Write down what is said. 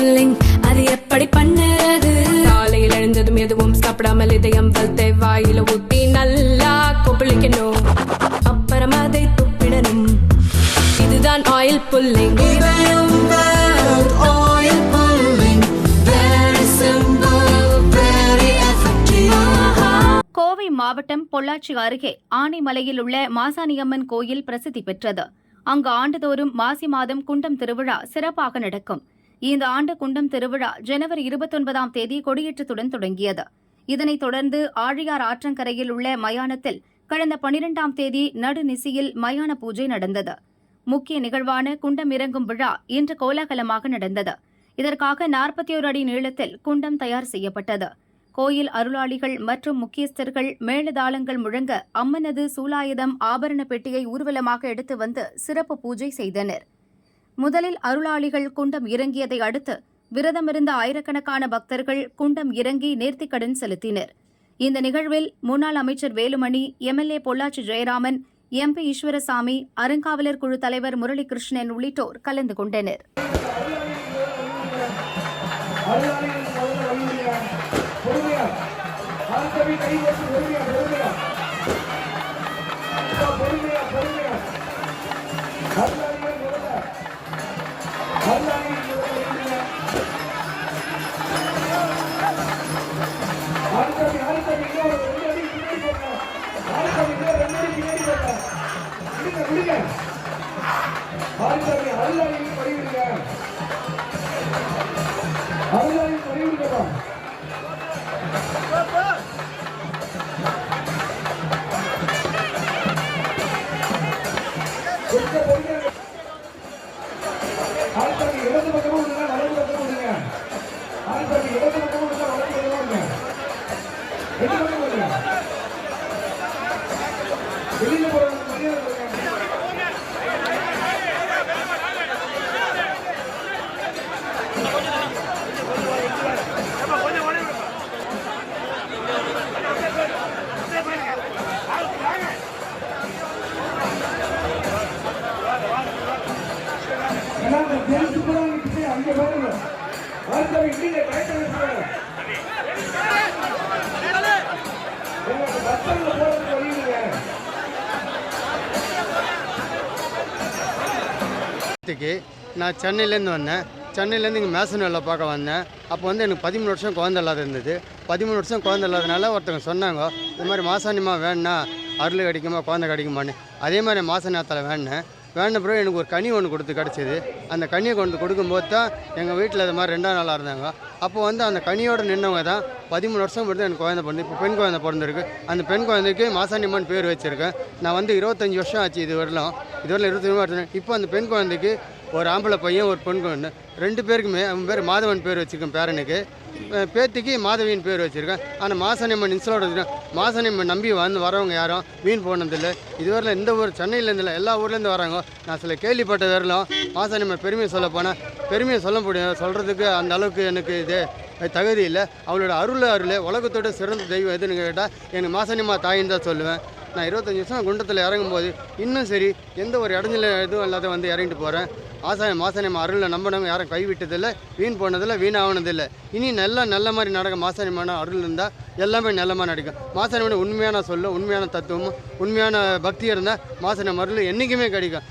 Pulling அது எப்படி பண்ணுறது? காலையில் எழுந்ததும் எதுவும் சாப்பிடாமல் இதயம் வளர்த்த வாயில ஊத்தி நல்லா கொப்பளிக்கணும், அப்புறம் அதை துப்பிடணும். இதுதான் ஆயில் புல்லிங். கோவை மாவட்டம் பொள்ளாச்சி அருகே ஆனைமலையில் உள்ள மாசாணியம்மன் கோயில் பிரசித்தி பெற்றது. அங்கு ஆண்டுதோறும் மாசி மாதம் குண்டம் திருவிழா சிறப்பாக நடக்கும். இந்த ஆண்டு குண்டம் திருவிழா ஜனவரி 29ஆம் தேதி கொடியேற்றத்துடன் தொடங்கியது. இதனைத் தொடர்ந்து ஆழியார் ஆற்றங்கரையில் உள்ள மயானத்தில் கடந்த 12ஆம் தேதி நடுநிசியில் மயான பூஜை நடந்தது. முக்கிய நிகழ்வான குண்டம் இறங்கும் விழா இன்று கோலாகலமாக நடந்தது. இதற்காக 41 அடி நீளத்தில் குண்டம் தயார் செய்யப்பட்டது. கோயில் அருளாளிகள் மற்றும் முக்கியஸ்தர்கள் மேளதாளங்கள் முழங்க அம்மனது சூலாயுதம் ஆபரண பெட்டியை ஊர்வலமாக எடுத்து வந்து சிறப்பு பூஜை செய்தனர். முதலில் அருளாளிகள் குண்டம் இறங்கியதை அடுத்து விரதமிருந்த ஆயிரக்கணக்கான பக்தர்கள் குண்டம் இறங்கி நேர்த்திக்கடன் செலுத்தினர். இந்த நிகழ்வில் முன்னாள் அமைச்சர் வேலுமணி, எம்எல்ஏ பொள்ளாச்சி ஜெயராமன், எம்பி ஈஸ்வரசாமி, அறங்காவலர் குழு தலைவர் முரளிகிருஷ்ணன் உள்ளிட்டோர் கலந்து கொண்டனர். நான் சென்னையிலேருந்து வந்தேன். சென்னையிலேருந்து இங்கே மேசன் வேலை பார்க்க வந்தேன். அப்போ வந்து எனக்கு 13 வருஷம் குழந்தை இல்லாத இருந்தது. 13 வருஷம் குழந்தை இல்லாதனால ஒருத்தவங்க சொன்னாங்க, இது மாதிரி மாசாணியம்மா வேணுன்னா அருள் கிடைக்குமா, குழந்தை கிடைக்குமான்னு. அதே மாதிரி மாசாணியத்தில் வேணுனேன். வேண்ட பிறகு எனக்கு ஒரு கனி ஒன்று கிடச்சிது. அந்த கனியை கொண்டு கொடுக்கும்போது தான் எங்கள் வீட்டில் இது மாதிரி 2ஆம் நாளாக இருந்தாங்க. அப்போ வந்து அந்த கனியோடு நின்றவங்க தான் 13 வருஷம் பிறகு எனக்கு குழந்தை பிறந்து, இப்போ பெண் குழந்தை பிறந்திருக்கு. அந்த பெண் குழந்தைக்கு மாசாணியம்மன் பேர் வச்சுருக்கேன். நான் வந்து 25 வருஷம் ஆச்சு இது வரலாம். 25 வருஷம். இப்போ அந்த பெண் குழந்தைக்கு ஒரு ஆம்பளை பையன், ஒரு பெண் குழந்தை, 2 பேருக்குமே அவன் பேர் மாதவன் பேர் வச்சுருக்கேன். பேரனுக்கு பேத்திக்கு மாதவியின் பேர் வச்சுருக்கேன். ஆனால் மாசாணியம்மன் இன்ஸ்டால் வச்சுருக்கேன். மாசாணியம்மன் நம்பி வரவங்க யாரும் வீண் போனதில்லை. இதுவரையில் இந்த ஊர் சென்னையிலேருந்து இல்லை, எல்லா ஊர்லேருந்து வராங்க. நான் சில கேள்விப்பட்ட வரலாம் மாசாணியம்மன் பெருமையை சொல்ல போனால் பெருமையை சொல்ல முடியும். சொல்கிறதுக்கு அந்த அளவுக்கு எனக்கு இது தகுதி இல்லை. அவளோட அருள் உலகத்தோட சிறந்த தெய்வம் எதுன்னு கேட்டால் எனக்கு மாசாணியம்மா தாயின்னு தான் சொல்லுவேன். நான் 25 வருஷம் குண்டத்தில் இறங்கும்போது இன்னும் சரி எந்த ஒரு இடைஞ்சல எதுவும் இல்லாத வந்து இறங்கிட்டு போகிறேன். மாசாணியம்மா அருளில் நம்பினவங்க யாரும் கைவிட்டதில்லை, வீண் போனதில்லை, வீணாகனதில்லை. இனி நல்ல மாதிரி நடக்கும். மாசாணியம்மான அருள் இருந்தால் எல்லாமே நல்லமாக நடக்கும். மாசாணியம்மன் உண்மையான சொல்லும், உண்மையான தத்துவமும், உண்மையான பக்தி இருந்தால் மாசாணியம்மா அருள் என்றைக்குமே கிடைக்கும்.